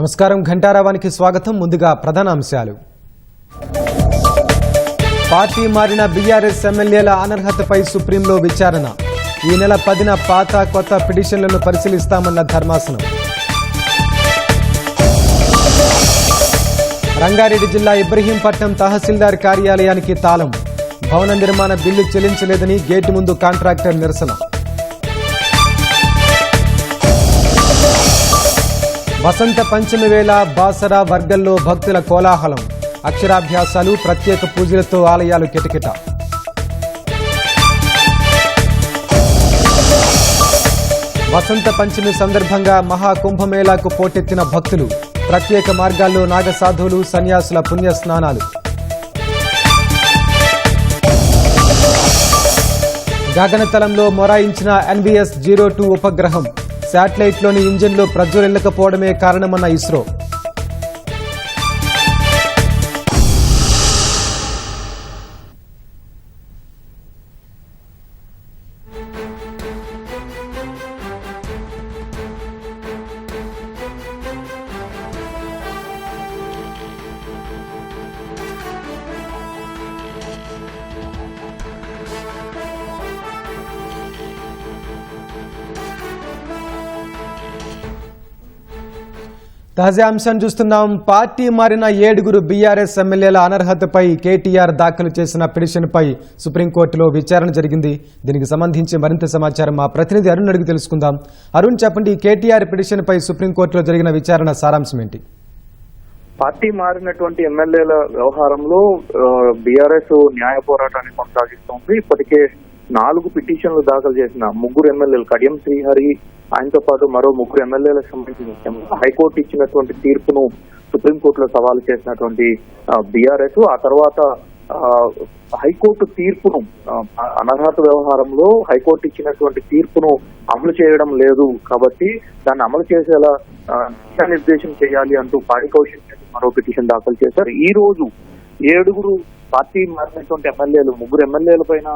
నమస్కారం ఘంటారావానికి స్వాగతం. ముందుగా ప్రధాన అంశాలు. పార్టీ మారిన బీఆర్ఎస్ ఎమ్మెల్యేల అనర్హతపై సుప్రీంలో విచారణ. ఈ నెల 10న పాత కొత్త పిటిషన్లను పరిశీలిస్తామన్న ధర్మాసనం. రంగారెడ్డి జిల్లా ఇబ్రహీంపట్నం తహసీల్దార్ కార్యాలయానికి తాళం. భవన నిర్మాణ బిల్లు చెల్లించలేదని గేటు ముందు కాంట్రాక్టర్ నిరసన. వసంత పంచమి వేళ బాసరా వర్గంలో భక్తుల కోలాహలం. అక్షరాభ్యాసాలు, ప్రత్యేక పూజలతో ఆలయాలు కిటకిట. వసంత పంచమి సందర్భంగా మహాకుంభమేళాకు పోటెత్తిన భక్తులు. ప్రత్యేక మార్గాల్లో నాగసాధువులు, సన్యాసుల పుణ్యస్నానాలు. గగనతలంలో మొరాయించిన NVS-02 ఉపగ్రహం. శాటిలైట్లోని ఇంజిన్లో ప్రజ్వరిల్లకపోవడమే కారణమన్న ఇస్రో. తాజా అంశాన్ని చూస్తున్నాం. పార్టీ మారిన 7 బీఆర్ఎస్ ఎమ్మెల్యేల అనర్హతపై కేటీఆర్ దాఖలు చేసిన పిటిషన్పై సుప్రీంకోర్టులో విచారణ జరిగింది. దీనికి సంబంధించి మరింత సమాచారం మా ప్రతినిధి అరుణ్ అడిగి తెలుసుకుందాం. అరుణ్, చెప్పండి, కేటీఆర్ పిటిషన్పై సుప్రీంకోర్టులో జరిగిన విచారణ సారాంశం ఏంటి? పార్టీ మారినటువంటి ఎమ్మెల్యేల వ్యవహారంలో బీఆర్ఎస్ న్యాయ పోరాటాన్ని కొనసాగిస్తోంది. ఇప్పటికే 4 పిటిషన్లు దాఖలు చేసిన 3 ఎమ్మెల్యేలు, కడియం శ్రీహరి, ఆయనతో పాటు మరో 3 ఎమ్మెల్యేలకు సంబంధించిన హైకోర్టు ఇచ్చినటువంటి తీర్పును సుప్రీంకోర్టులో సవాలు చేసినటువంటి బీఆర్ఎస్ ఆ తర్వాత హైకోర్టు తీర్పును, అనర్హత వ్యవహారంలో హైకోర్టు ఇచ్చినటువంటి తీర్పును అమలు చేయడం లేదు కాబట్టి దాన్ని అమలు చేసేలా దిశానిర్దేశం చేయాలి అంటూ పాడి కౌశిక్ మరో పిటిషన్ దాఖలు చేశారు. ఈ రోజు 7 పార్టీ మారినటువంటి ఎమ్మెల్యేలు, 3 ఎమ్మెల్యేల పైన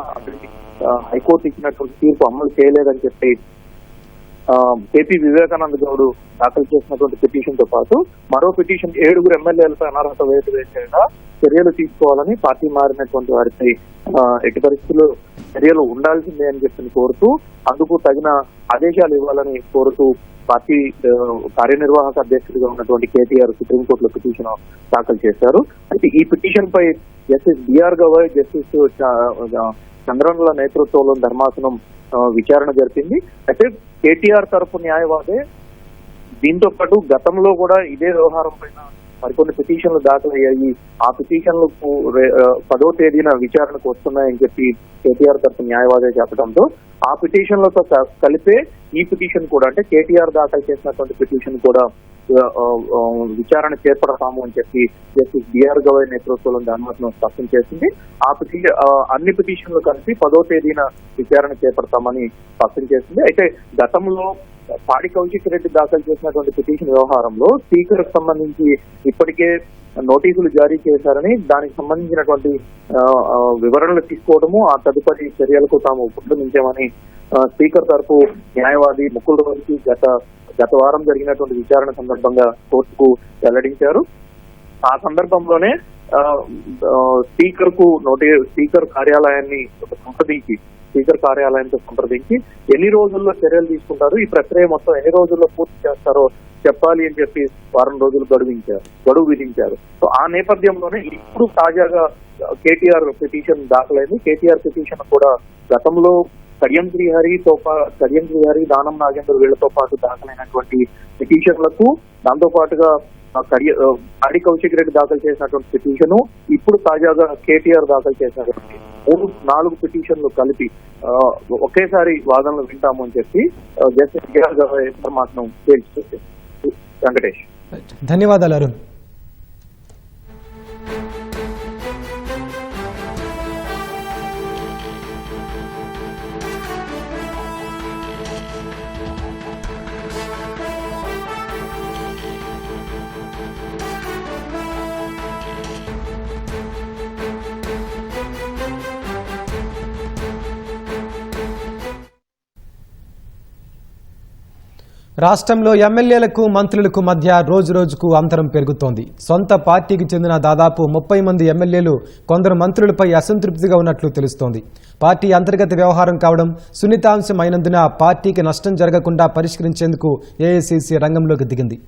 హైకోర్టు ఇచ్చినటువంటి తీర్పు అమలు చేయలేదని చెప్పి KP వివేకానంద గౌడ్ దాఖలు చేసినటువంటి పిటిషన్ తో పాటు మరో పిటిషన్ 7 ఎమ్మెల్యేలపై అనర్హత వేటు వేసేలా చర్యలు తీసుకోవాలని, పార్టీ మారినటువంటి వారిపై ఎట్టి పరిస్థితుల్లో చర్యలు ఉండాల్సిందే అని చెప్పి కోరుతూ, అందుకు తగిన ఆదేశాలు ఇవ్వాలని కోరుతూ పార్టీ కార్యనిర్వాహక అధ్యక్షుడిగా ఉన్నటువంటి కేటీఆర్ సుప్రీంకోర్టులో పిటిషన్ దాఖలు చేశారు. అయితే ఈ పిటిషన్ పై జస్టిస్ బిఆర్ గవాయ్, జస్టిస్ చంద్రన్ల నేతృత్వంలో ధర్మాసనం విచారణ జరిపింది. అయితే కేటీఆర్ తరపు న్యాయవాదే దీంతో పాటు గతంలో కూడా ఇదే వ్యవహారం పైన మరికొన్ని పిటిషన్లు దాఖలయ్యాయి, ఆ పిటిషన్లకు 10వ తేదీన విచారణకు వస్తున్నాయని చెప్పి కేటీఆర్ తరపు న్యాయవాదే చెప్పడంతో ఆ పిటిషన్లతో కలిపే ఈ పిటిషన్ కూడా, అంటే కేటీఆర్ దాఖలు చేసినటువంటి పిటిషన్ కూడా విచారణ చేపడతాము అని చెప్పి జస్టిస్ బిఆర్ గవాయ్ నేతృత్వంలో ధర్మాసనం స్పష్టం చేసింది. ఆ పిటిషన్ అన్ని పిటిషన్లు కలిసి 10వ తేదీన విచారణ చేపడతామని స్పష్టం చేసింది. అయితే గతంలో పాడి కౌశిక్ రెడ్డి దాఖలు చేసినటువంటి పిటిషన్ వ్యవహారంలో స్పీకర్ కు సంబంధించి ఇప్పటికే నోటీసులు జారీ చేశారని, దానికి సంబంధించినటువంటి వివరణలు తీసుకోవడము, ఆ తదుపరి చర్యలకు తాము ఉపక్రమించామని స్పీకర్ తరపు న్యాయవాది ముకుల్ రోహ్తగి గత వారం జరిగినటువంటి విచారణ సందర్భంగా కోర్టుకు వెల్లడించారు. ఆ సందర్భంలోనే స్పీకర్ కార్యాలయంతో సంప్రదించి ఎన్ని రోజుల్లో చర్యలు తీసుకుంటారు, ఈ ప్రక్రియ మొత్తం ఎన్ని రోజుల్లో పూర్తి చేస్తారో చెప్పాలి అని చెప్పి వారం రోజులు గడువు విధించారు. సో ఆ నేపథ్యంలోనే ఇప్పుడు తాజాగా కేటీఆర్ పిటిషన్ దాఖలైంది. కేటీఆర్ పిటిషన్ కూడా గతంలో కడియం శ్రీహరి, దానం నాగేందర్ వీళ్లతో పాటు దాఖలైనటువంటి పిటిషన్లకు, దాంతో పాటుగా పాడి కౌశిక్ రెడ్డి దాఖలు చేసినటువంటి పిటిషన్, ఇప్పుడు తాజాగా కేటీఆర్ దాఖలు చేసినటువంటి 4 పిటిషన్లు కలిపి ఒకేసారి వాదనలు వింటాము అని చెప్పి జస్టిస్ బిఆర్ గవాయ్ ధర్మాసనం తేల్చి. వెంకటేష్, ధన్యవాదాలు అరుణ్. రాష్ట్రంలో ఎమ్మెల్యేలకు మంత్రులకు మధ్య రోజురోజుకు అంతరం పెరుగుతోంది. సొంత పార్టీకి చెందిన దాదాపు 30 మంది ఎమ్మెల్యేలు కొందరు మంత్రులపై అసంతృప్తిగా ఉన్నట్లు తెలుస్తోంది. పార్టీ అంతర్గత వ్యవహారం కావడం సున్నితాంశం అయినందున పార్టీకి నష్టం జరగకుండా పరిష్కరించేందుకు ఏఐసీసీ రంగంలోకి దిగింది.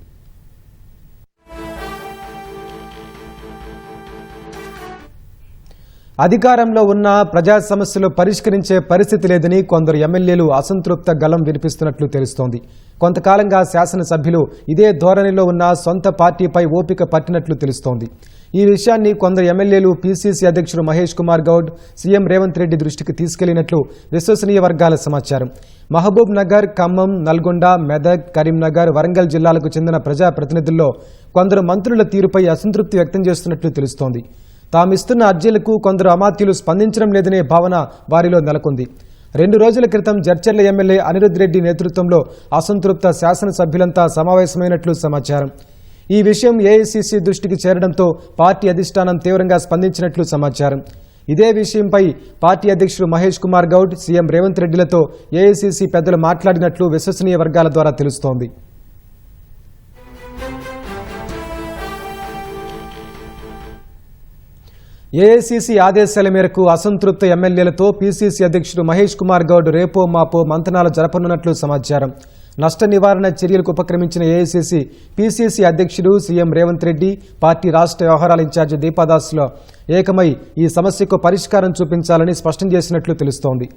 అధికారంలో ఉన్న ప్రజా సమస్యలు పరిష్కరించే పరిస్థితి లేదని కొందరు ఎమ్మెల్యేలు అసంతృప్త గళం వినిపిస్తున్నట్లు తెలుస్తోంది. కొంతకాలంగా శాసనసభ్యులు ఇదే ధోరణిలో ఉన్న సొంత పార్టీపై ఓపిక పట్టినట్లు తెలుస్తోంది. ఈ విషయాన్ని కొందరు ఎమ్మెల్యేలు పీసీసీ అధ్యక్షుడు మహేష్ కుమార్ గౌడ్, సీఎం రేవంత్ రెడ్డి దృష్టికి తీసుకెళ్లినట్లు విశ్వసనీయ వర్గాల సమాచారం. మహబూబ్ నగర్, ఖమ్మం, నల్గొండ, మెదక్, కరీంనగర్, వరంగల్ జిల్లాలకు చెందిన ప్రజాప్రతినిధుల్లో కొందరు మంత్రుల తీరుపై అసంతృప్తి వ్యక్తం చేస్తున్నట్లు తెలుస్తోంది. తామిస్తున్న అర్జీలకు కొందరు అమాత్యులు స్పందించడం లేదనే భావన వారిలో నెలకొంది. 2 రోజుల క్రితం జడ్చర్ల ఎమ్మెల్యే అనిరుద్ రెడ్డి నేతృత్వంలో అసంతృప్త శాసనసభ్యులంతా సమావేశమైనట్లు సమాచారం. ఈ విషయం ఏఐసీసీ దృష్టికి చేరడంతో పార్టీ అధిష్టానం తీవ్రంగా స్పందించినట్లు సమాచారం. ఇదే విషయంపై పార్టీ అధ్యక్షుడు మహేష్ కుమార్ గౌడ్, సీఎం రేవంత్ రెడ్డిలతో ఏఐసీసీ పెద్దలు మాట్లాడినట్లు విశ్వసనీయ వర్గాల ద్వారా తెలుస్తోంది. ఏఐసీసీ ఆదేశాల మేరకు అసంతృప్త ఎమ్మెల్యేలతో పీసీసీ అధ్యక్షుడు మహేష్ కుమార్ గౌడ్ రేపో మాపో మంతనాలు జరపనున్నట్లు సమాచారం. నష్ట నివారణ చర్యలకు ఉపక్రమించిన ఏఐసీసీ పీసీసీ అధ్యక్షుడు సీఎం రేవంత్ రెడ్డి, పార్టీ రాష్ట్ర వ్యవహారాల ఇన్ఛార్జి దీపాదాస్లో ఏకమై ఈ సమస్యకు పరిష్కారం చూపించాలని స్పష్టం చేసినట్లు తెలుస్తోంది.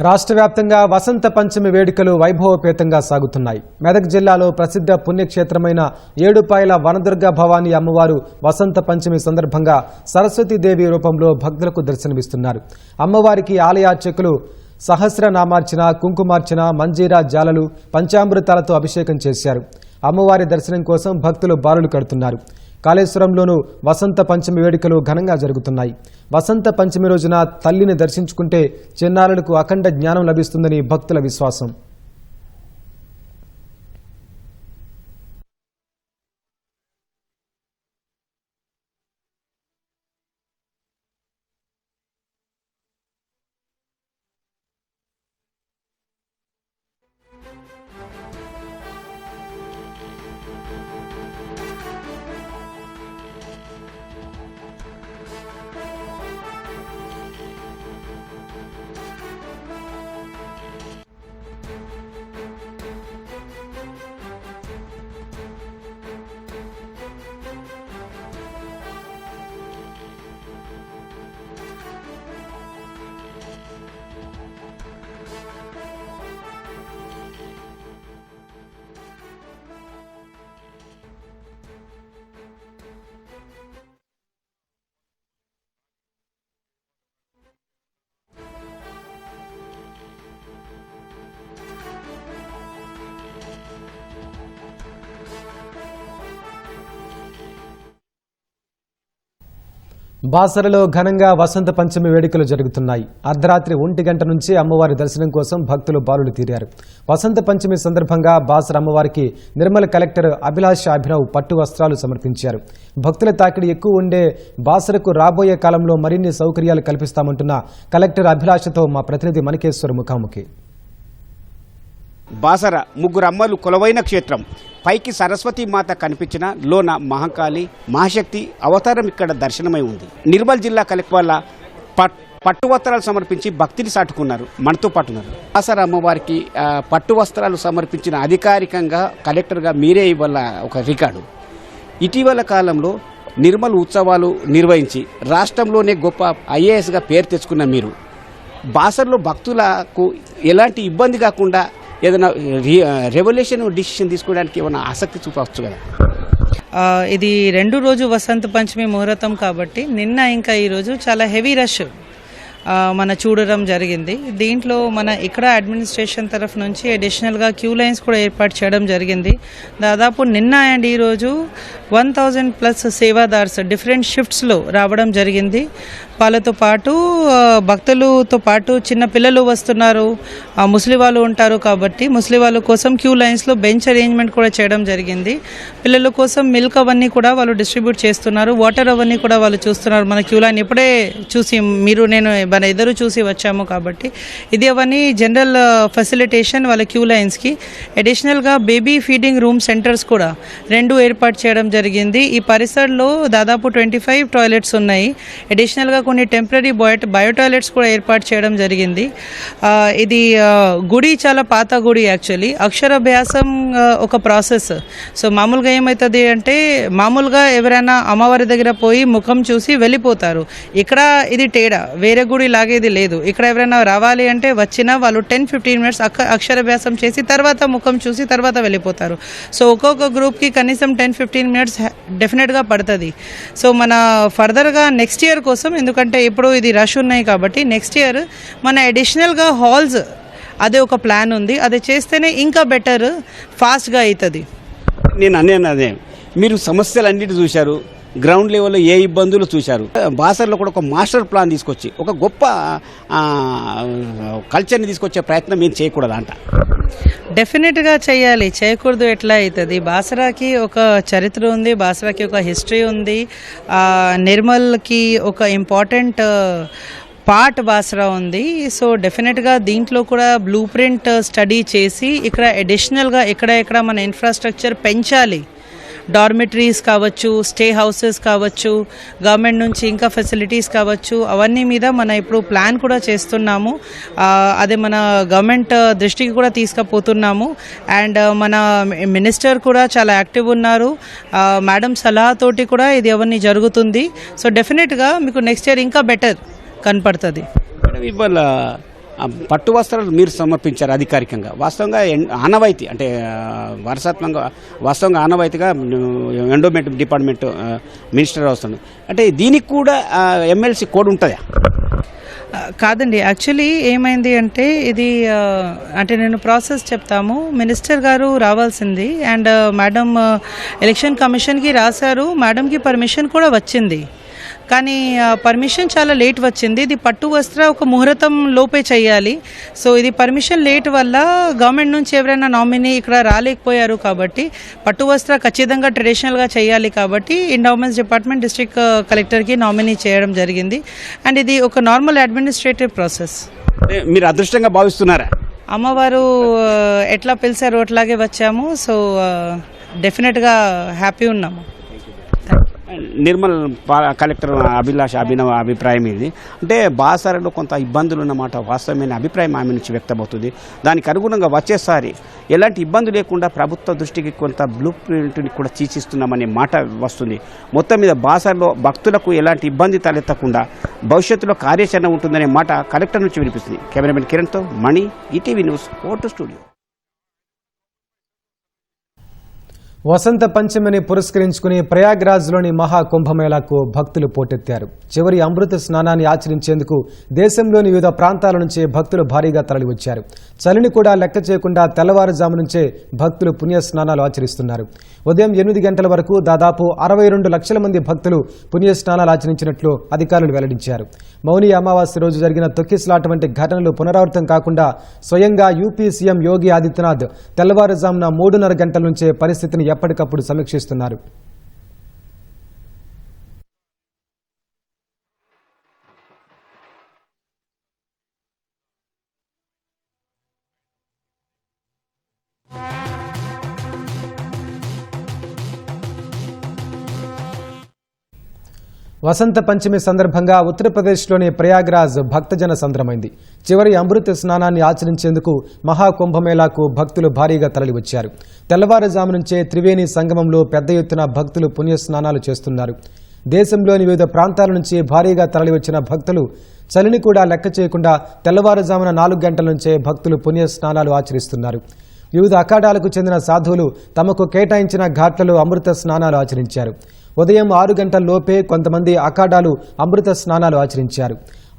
రాష్ట్ర వ్యాప్తంగా వసంత పంచమి వేడుకలు వైభవపేతంగా సాగుతున్నాయి. మెదక్ జిల్లాలో ప్రసిద్ధ పుణ్యక్షేత్రమైన ఏడుపాయల వనదుర్గ భవానీ అమ్మవారు వసంత పంచమి సందర్భంగా సరస్వతీదేవి రూపంలో భక్తులకు దర్శనమిస్తున్నారు. అమ్మవారికి ఆలయార్చకులు సహస్రనామార్చన, కుంకుమార్చన, మంజీరా జాలలు, పంచామృతాలతో అభిషేకం చేశారు. అమ్మవారి దర్శనం కోసం భక్తులు బారులు కడుతున్నారు. కాళేశ్వరంలోనూ వసంత పంచమి వేడుకలు ఘనంగా జరుగుతున్నాయి. వసంత పంచమి రోజున తల్లిని దర్శించుకుంటే చిన్నారులకు అఖండ జ్ఞానం లభిస్తుందని భక్తుల విశ్వాసం. బాసరలో ఘనంగా వసంత పంచమి వేడుకలు జరుగుతున్నాయి. అర్ధరాత్రి 1 గంట నుంచి అమ్మవారి దర్శనం కోసం భక్తులు బారులు తీరారు. వసంత పంచమి సందర్భంగా బాసర అమ్మవారికి నిర్మల్ కలెక్టర్ అభిలాష్ అభినవ్ పట్టు వస్త్రాలు సమర్పించారు. భక్తుల తాకిడి ఎక్కువ ఉండే బాసరకు రాబోయే కాలంలో మరిన్ని సౌకర్యాలు కల్పిస్తామంటున్న కలెక్టర్ అభిలాషతో మా ప్రతినిధి మణికేశ్వర్ ముఖాముఖి. బాసర 3 అమ్మలు కొలవైన క్షేత్రం. పైకి సరస్వతి మాత కనిపించిన లోన మహాకాళి, మహాశక్తి అవతారం ఇక్కడ దర్శనమై ఉంది. నిర్మల్ జిల్లా కలెక్టర్ వల్ల పట్టు వస్త్రాలు సమర్పించి భక్తిని సాటుకున్నారు. మనతో పాటు ఉన్నారు. బాసర అమ్మవారికి పట్టు వస్త్రాలు సమర్పించిన అధికారికంగా కలెక్టర్గా మీరే ఇవాళ ఒక రికార్డు. ఇటీవల కాలంలో నిర్మల్ ఉత్సవాలు నిర్వహించి రాష్ట్రంలోనే గొప్ప ఐఏఎస్గా పేరు తెచ్చుకున్న మీరు బాసరలో భక్తులకు ఎలాంటి ఇబ్బంది కాకుండా ఏదైనా రెవల్యూషన్ డిసిషన్ తీసుకోవడానికి ఏమైనా ఆసక్తి చూపవచ్చు కదా? ఇది 2 రోజు వసంత పంచమి ముహూర్తం కాబట్టి నిన్న ఇంకా ఈరోజు చాలా హెవీ రష్ మన చూడడం జరిగింది. దీంట్లో మన ఇక్కడ అడ్మినిస్ట్రేషన్ తరఫు నుంచి అడిషనల్గా క్యూ లైన్స్ కూడా ఏర్పాటు చేయడం జరిగింది. దాదాపు నిన్న అండ్ ఈరోజు 1000+ సేవాదార్స్ డిఫరెంట్ షిఫ్ట్స్లో రావడం జరిగింది. వాళ్ళతో పాటు భక్తులతో పాటు చిన్న పిల్లలు వస్తున్నారు, ముస్లిం వాళ్ళు ఉంటారు కాబట్టి ముస్లిం వాళ్ళ కోసం క్యూ లైన్స్లో బెంచ్ అరేంజ్మెంట్ కూడా చేయడం జరిగింది. పిల్లల కోసం మిల్క్ అవన్నీ కూడా వాళ్ళు డిస్ట్రిబ్యూట్ చేస్తున్నారు, వాటర్ అవన్నీ కూడా వాళ్ళు చూస్తున్నారు. మన క్యూ లైన్ ఇప్పుడే చూసి నేను మన ఇద్దరు చూసి వచ్చాము కాబట్టి ఇది అవన్నీ జనరల్ ఫెసిలిటేషన్ వాళ్ళ క్యూ లైన్స్కి. అడిషనల్గా బేబీ ఫీడింగ్ రూమ్ సెంటర్స్ కూడా 2 ఏర్పాటు చేయడం జరిగింది. ఈ పరిసరలో దాదాపు 25 టాయిలెట్స్ ఉన్నాయి. అడిషనల్గా కొన్ని టెంపరీ బయో టాయిలెట్స్ కూడా ఏర్పాటు చేయడం జరిగింది. ఇది గుడి చాలా పాత గుడి యాక్చువల్లీ. అక్షరాభ్యాసం ఒక ప్రాసెస్. సో మామూలుగా ఏమవుతుంది అంటే మామూలుగా ఎవరైనా అమ్మవారి దగ్గర పోయి ముఖం చూసి వెళ్ళిపోతారు. ఇక్కడ ఇది తేడా, వేరే గుడి లాగే ఇది లేదు. ఇక్కడ ఎవరైనా రావాలి అంటే వచ్చినా వాళ్ళు 10-15 మినిట్స్ అక్షరాభ్యాసం చేసి తర్వాత ముఖం చూసి తర్వాత వెళ్ళిపోతారు. సో ఒక్కొక్క గ్రూప్కి కనీసం 10-15 మినిట్స్ డెఫినెట్గా పడుతుంది. సో మన ఫర్దర్గా నెక్స్ట్ ఇయర్ కోసం, ఎందుకంటే ఇప్పుడు ఇది రష్ ఉన్నాయి కాబట్టి నెక్స్ట్ ఇయర్ మన అడిషనల్గా హాల్స్ అదే ఒక ప్లాన్ ఉంది. అది చేస్తేనే ఇంకా బెటర్, ఫాస్ట్గా అవుతుంది. నేను అదే మీరు సమస్యలన్నిటి చూశారు, గ్రౌండ్ లెవెల్లో ఏ ఇబ్బందులు చూశారు. బాసర్లో కూడా ఒక మాస్టర్ ప్లాన్ తీసుకొచ్చి ఒక గొప్ప కల్చర్ని తీసుకొచ్చే ప్రయత్నం మీరు చేయకూడదు అంట. డెఫినెట్గా చేయాలి, చేయకూడదు ఎట్లా అవుతుంది. బాసరాకి ఒక చరిత్ర ఉంది, బాసరాకి ఒక హిస్టరీ ఉంది, నిర్మల్కి ఒక ఇంపార్టెంట్ పార్ట్ బాసరా ఉంది. సో డెఫినెట్గా దీంట్లో కూడా బ్లూ ప్రింట్ స్టడీ చేసి ఇక్కడ అడిషనల్గా ఎక్కడ మన ఇన్ఫ్రాస్ట్రక్చర్ పెంచాలి. డార్మిటరీస్ కావచ్చు, స్టే హౌసెస్ కావచ్చు, గవర్నమెంట్ నుంచి ఇంకా ఫెసిలిటీస్ కావచ్చు, అవన్నీ మీద మన ఇప్పుడు ప్లాన్ కూడా చేస్తున్నాము. అదే మన గవర్నమెంట్ దృష్టికి కూడా తీసుకుపోతున్నాము. అండ్ మన మినిస్టర్ కూడా చాలా యాక్టివ్ ఉన్నారు. మేడం సలహాతోటి కూడా ఇది అవన్నీ జరుగుతుంది. సో డెఫినెట్గా మీకు నెక్స్ట్ ఇయర్ ఇంకా బెటర్ కనపడుతుంది. ఇవాళ పట్టు వస్త్రాలు మీరు సమర్పించారు అధికారికంగా. వాస్తవంగా ఆనవాయితీ అంటే వాస్తవంగా ఆనవాయితీగా ఎండోమెంట్ డిపార్ట్మెంట్ మినిస్టర్ వస్తుంది అంటే దీనికి కూడా ఎమ్మెల్సీ కోడ్ ఉంటుందా? కాదండి, యాక్చువల్లీ ఏమైంది అంటే ఇది అంటే నేను ప్రాసెస్ చెప్తాము. మినిస్టర్ గారు రావాల్సింది అండ్ మేడం ఎలక్షన్ కమిషన్కి రాశారు. మేడంకి పర్మిషన్ కూడా వచ్చింది, కానీ పర్మిషన్ చాలా లేట్ వచ్చింది. ఇది పట్టు వస్త్ర ఒక ముహూర్తం లోపే చేయాలి. సో ఇది పర్మిషన్ లేట్ వల్ల గవర్నమెంట్ నుంచి ఎవరైనా నామినీ ఇక్కడ రాలేకపోయారు కాబట్టి పట్టు వస్త్ర ఖచ్చితంగా ట్రెడిషనల్గా చేయాలి కాబట్టి ఎండోమెంట్స్ డిపార్ట్మెంట్ డిస్ట్రిక్ట్ కలెక్టర్కి నామినీ చేయడం జరిగింది. అండ్ ఇది ఒక నార్మల్ అడ్మినిస్ట్రేటివ్ ప్రాసెస్. మీరు అదృష్టంగా భావిస్తున్నారా? అమ్మవారు ఎట్లా పిలిచారో అట్లాగే వచ్చాము. సో డెఫినెట్గా హ్యాపీ ఉన్నాము. నిర్మల్ కలెక్టర్ అభినవ అభిప్రాయం ఇది. అంటే బాసరలో కొంత ఇబ్బందులు ఉన్నమాట వాస్తవమైన అభిప్రాయం ఆమె నుంచి వ్యక్తమవుతుంది. దానికి అనుగుణంగా వచ్చేసారి ఎలాంటి ఇబ్బంది లేకుండా ప్రభుత్వ దృష్టికి కొంత బ్లూ ప్రింట్ని కూడా చీచిస్తున్నామనే మాట వస్తుంది. మొత్తం మీద బాసరలో భక్తులకు ఎలాంటి ఇబ్బంది తలెత్తకుండా భవిష్యత్తులో కార్యాచరణ ఉంటుందనే మాట కలెక్టర్ నుంచి వినిపిస్తుంది. కెమెరామెన్ కిరణ్తో మణి, ఈటీవీ న్యూస్, ఓటు స్టూడియో. వసంత పంచమిని పురస్కరించుకుని ప్రయాగ్రాజ్లోని మహాకుంభమేళాకు భక్తులు పోటెత్తారు. చివరి అమృత స్నానాన్ని ఆచరించేందుకు దేశంలోని వివిధ ప్రాంతాల నుంచి భక్తులు భారీగా తరలివచ్చారు. చలిని కూడా లెక్క చేయకుండా తెల్లవారుజాము నుంచే భక్తులు పుణ్యస్నానాలు ఆచరిస్తున్నారు. ఉదయం 8 గంటల వరకు దాదాపు 62 లక్షల మంది భక్తులు పుణ్యస్నానాలు ఆచరించినట్లు అధికారులు వెల్లడించారు. మౌని అమావాస్య రోజు జరిగిన తొక్కిసలాట వంటి ఘటనలు పునరావృతం కాకుండా స్వయంగా యూపీ సీఎం యోగి ఆదిత్యనాథ్ తెల్లవారుజామున 3:30 గంటల నుంచే పరిస్థితిని ఎప్పటికప్పుడు సమీక్షిస్తున్నారు. వసంత పంచమి సందర్భంగా ఉత్తరప్రదేశ్లోని ప్రయాగ్రాజ్ భక్తజన సంద్రమైంది. చివరి అమృత స్నానాన్ని ఆచరించేందుకు మహాకుంభమేళాకు భక్తులు భారీగా తరలివచ్చారు. తెల్లవారుజాము నుంచే త్రివేణి సంగమంలో పెద్ద ఎత్తున భక్తులు పుణ్యస్నానాలు చేస్తున్నారు. దేశంలోని వివిధ ప్రాంతాల నుంచి భారీగా తరలివచ్చిన భక్తులు చలిని కూడా లెక్క చేయకుండా తెల్లవారుజామున 4 గంటల నుంచే భక్తులు పుణ్యస్నానాలు ఆచరిస్తున్నారు. వివిధ అఖాడాలకు చెందిన సాధువులు తమకు కేటాయించిన ఘాట్లలో అమృత స్నానాలు ఆచరించారు. ఉదయం 6 గంటల లోపే కొంతమంది అఖాడాలు అమృత స్నానాలు ఆచరించారు.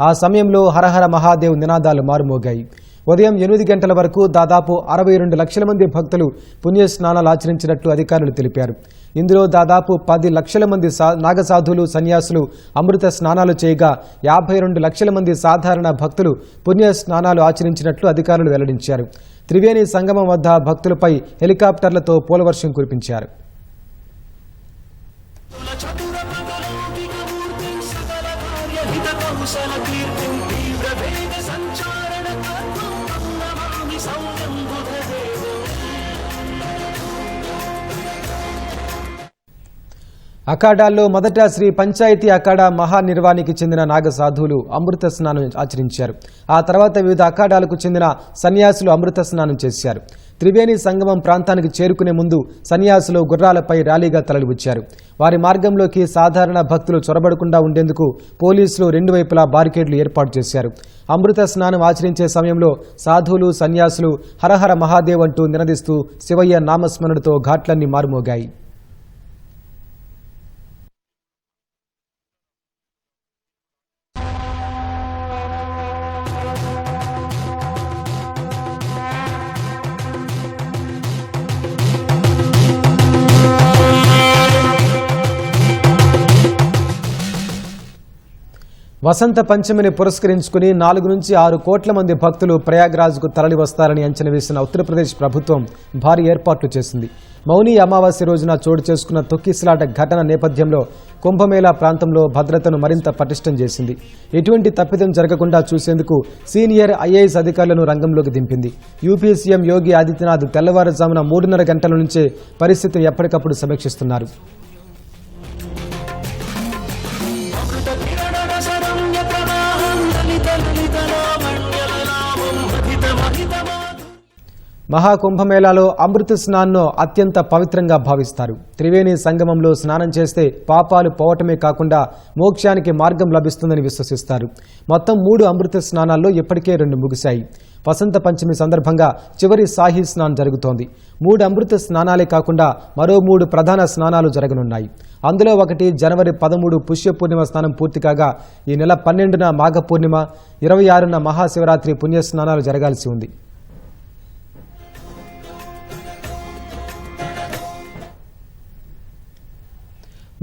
ఆ సమయంలో హరహర మహాదేవ్ నినాదాలు మారుమోగాయి. ఉదయం 8 గంటల వరకు దాదాపు 62 లక్షల మంది భక్తులు పుణ్యస్నానాలు ఆచరించినట్లు అధికారులు తెలిపారు. ఇందులో దాదాపు 10 లక్షల మంది నాగసాధువులు సన్యాసులు అమృత స్నానాలు చేయగా 52 లక్షల మంది సాధారణ భక్తులు పుణ్య స్నానాలు ఆచరించినట్లు అధికారులు వెల్లడించారు. త్రివేణి సంగమం వద్ద భక్తులపై హెలికాప్టర్లతో పూలవర్షం కురిపించారు. అఖాడాల్లో మొదట శ్రీ పంచాయతీ అఖాడా మహానిర్వాణికి చెందిన నాగ సాధువులు అమృత స్నానం ఆచరించారు. ఆ తర్వాత వివిధ అఖాడాలకు చెందిన సన్యాసులు అమృత స్నానం చేశారు. త్రివేణి సంగమం ప్రాంతానికి చేరుకునే ముందు సన్యాసులు గుర్రాలపై ర్యాలీగా తరలివచ్చారు. వారి మార్గంలోకి సాధారణ భక్తులు చొరబడకుండా ఉండేందుకు పోలీసులు 2 వైపులా బారికేడ్లు ఏర్పాటు చేశారు. అమృత స్నానం ఆచరించే సమయంలో సాధువులు సన్యాసులు హరహర మహాదేవ్ అంటూ నినదిస్తూ శివయ్య నామస్మరణతో ఘాట్లన్నీ మారుమోగాయి. వసంత పంచమిని పురస్కరించుకుని 4 నుంచి 6 కోట్ల మంది భక్తులు ప్రయాగ్రాజ్కు తరలి వస్తారని అంచనా వేసిన ఉత్తరప్రదేశ్ ప్రభుత్వం భారీ ఏర్పాట్లు చేసింది. మౌని అమావాస్య రోజున చోటు చేసుకున్న తొక్కిసలాట ఘటన నేపథ్యంలో కుంభమేళా ప్రాంతంలో భద్రతను మరింత పటిష్టం చేసింది. ఎటువంటి తప్పిదం జరగకుండా చూసేందుకు సీనియర్ ఐఏఎస్ అధికారులను రంగంలోకి దింపింది. యూపీ సీఎం యోగి ఆదిత్యనాథ్ తెల్లవారుజామున 3:30 గంటల నుంచే పరిస్థితిని ఎప్పటికప్పుడు సమీక్షిస్తున్నారు. మహాకుంభమేళాలో అమృత స్నాన్ను అత్యంత పవిత్రంగా భావిస్తారు. త్రివేణి సంగమంలో స్నానం చేస్తే పాపాలు పోవటమే కాకుండా మోక్షానికి మార్గం లభిస్తుందని విశ్వసిస్తారు. మొత్తం 3 అమృత స్నానాల్లో ఇప్పటికే 2 ముగిశాయి. వసంత పంచమి సందర్భంగా చివరి సాహి స్నానం జరుగుతోంది. 3 అమృత స్నానాలే కాకుండా మరో 3 ప్రధాన స్నానాలు జరగనున్నాయి. అందులో ఒకటి జనవరి 13 పుష్య పూర్ణిమ స్నానం పూర్తి కాగా ఈ నెల 12న మాఘ పూర్ణిమ, 26న మహాశివరాత్రి పుణ్య స్నానాలు జరగాల్సి ఉంది.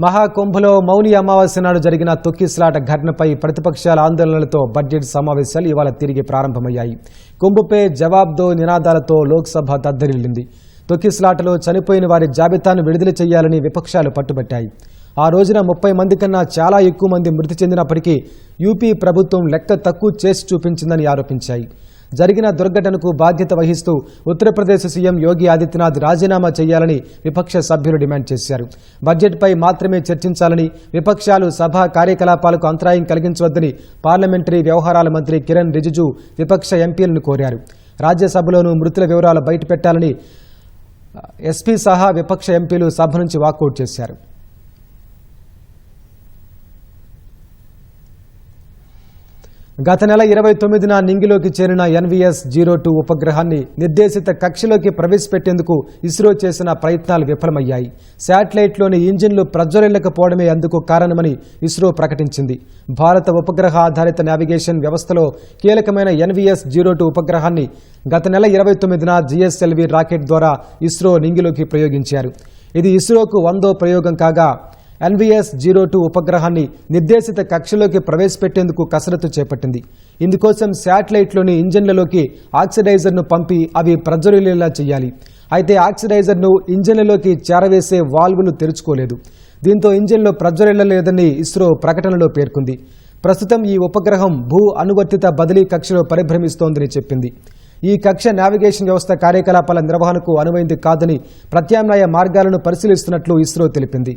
మహాకుంభలో మౌని అమావాస్య నాడు జరిగిన తొక్కిసలాట ఘటనపై ప్రతిపక్షాల ఆందోళనలతో బడ్జెట్ సమావేశాలు ఇవాళ తిరిగి ప్రారంభమయ్యాయి. కుంభపై జవాబ్దో నినాదాలతో లోక్సభ దద్దరిల్లింది. తొక్కిసలాటలో చనిపోయిన వారి జాబితాను విడుదల చేయాలని విపక్షాలు పట్టుబట్టాయి. ఆ రోజున 30 మంది కన్నా చాలా ఎక్కువ మంది మృతి చెందినప్పటికీ యూపీ ప్రభుత్వం లెక్క తక్కువ చేసి చూపించిందని ఆరోపించాయి. జరిగిన దుర్ఘటనకు బాధ్యత వహిస్తూ ఉత్తరప్రదేశ్ సీఎం యోగి ఆదిత్యనాథ్ రాజీనామా చేయాలని విపక్ష సభ్యులు డిమాండ్ చేశారు. బడ్జెట్పై మాత్రమే చర్చించాలని, విపక్షాలు సభ కార్యకలాపాలకు అంతరాయం కలిగించవద్దని పార్లమెంటరీ వ్యవహారాల మంత్రి కిరణ్ రిజిజు విపక్ష ఎంపీలను కోరారు. రాజ్యసభలోనూ మృతుల వివరాలు బయటపెట్టాలని ఎస్పీ సహా విపక్ష ఎంపీలు సభ నుంచి వాకౌట్ చేశారు. గత నెల 29న నింగిలోకి చేరిన NVS-02 ఉపగ్రహాన్ని నిర్దేశిత కక్షలోకి ప్రవేశపెట్టేందుకు ఇస్రో చేసిన ప్రయత్నాలు విఫలమయ్యాయి. శాటిలైట్లోని ఇంజిన్లు ప్రజ్వరిల్లకపోవడమే అందుకు కారణమని ఇస్రో ప్రకటించింది. భారత ఉపగ్రహ ఆధారిత నావిగేషన్ వ్యవస్థలో కీలకమైన NVS-02 ఉపగ్రహాన్ని గత నెల 29న GSLV రాకెట్ ద్వారా ఇస్రో నింగిలోకి ప్రయోగించారు. ఇది ఇస్రోకు 100వ ప్రయోగం కాగా NVS-02 ఉపగ్రహాన్ని నిర్దేశిత కక్షలోకి ప్రవేశపెట్టేందుకు కసరత్తు చేపట్టింది. ఇందుకోసం శాటిలైట్లోని ఇంజన్లలోకి ఆక్సిడైజర్ను పంపి అవి ప్రజ్వరిల్లేలా చేయాలి. అయితే ఆక్సిడైజర్ను ఇంజన్లలోకి చేరవేసే వాల్వులు తెరుచుకోలేదు. దీంతో ఇంజన్లో ప్రజ్వరిల్లలేదని ఇస్రో ప్రకటనలో పేర్కొంది. ప్రస్తుతం ఈ ఉపగ్రహం భూ అనువర్తిత బదిలీ కక్షలో పరిభ్రమిస్తోందని చెప్పింది. ఈ కక్ష నావిగేషన్ వ్యవస్థ కార్యకలాపాల నిర్వహణకు అనువైంది కాదని ప్రత్యామ్నాయ మార్గాలను పరిశీలిస్తున్నట్లు ఇస్రో తెలిపింది.